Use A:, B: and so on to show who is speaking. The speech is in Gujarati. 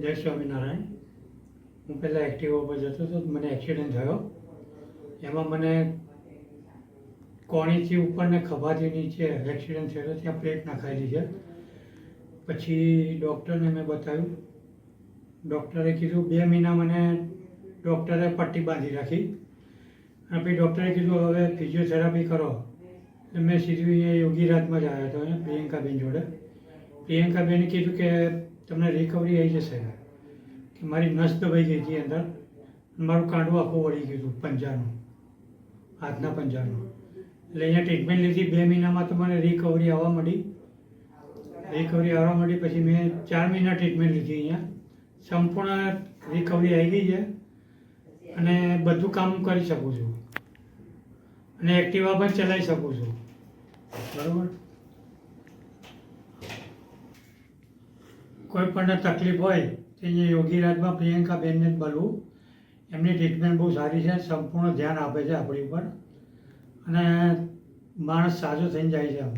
A: જય સ્વામિનારાયણ. હું પહેલાં એક્ટિવા ઉપર જતો હતો, મને એક્સિડન્ટ થયો. એમાં મને કોણીથી ઉપર ને ખભાથી નીચે એક્સિડન્ટ થયો, ત્યાં પ્લેટ નખાયેલી છે. પછી ડૉક્ટરને મેં બતાવ્યું. ડૉક્ટરે કીધું 2 મહિના મને ડૉક્ટરે પટ્ટી બાંધી રાખી અને પછી ડૉક્ટરે કીધું હવે ફિઝિયોથેરાપી કરો. એટલે મેં સીધું અહીંયા યોગીરાજમાં જ આવ્યો હતો, અહીંયા પ્રિયંકાબેન જોડે. પ્રિયંકાબેને કીધું કે તમને રિકવરી આવી જશે, કે મારી નસ દબાઈ ગઈ હતી અંદર, મારું કાંડું આખું વળી ગયું હતું પંજાનું, હાથના પંજાનું. એટલે અહીંયા ટ્રીટમેન્ટ લીધી. 2 મહિનામાં તો મને રિકવરી આવવા માંડી. પછી મેં 4 મહિના ટ્રીટમેન્ટ લીધી. અહીંયા સંપૂર્ણ રિકવરી આવી ગઈ છે અને બધું કામ કરી શકું છું અને એક્ટિવા પણ ચલાવી શકું છું. બરાબર. કોઈ પણ તકલીફ હોય તો અહીંયા યોગીરાજમાં પ્રિયંકાબેનને જ બોલવું. એમની ટ્રીટમેન્ટ બહુ સારી છે, સંપૂર્ણ ધ્યાન આપે છે આપણી ઉપર અને માણસ સાજો થઈને જાય છે આમ.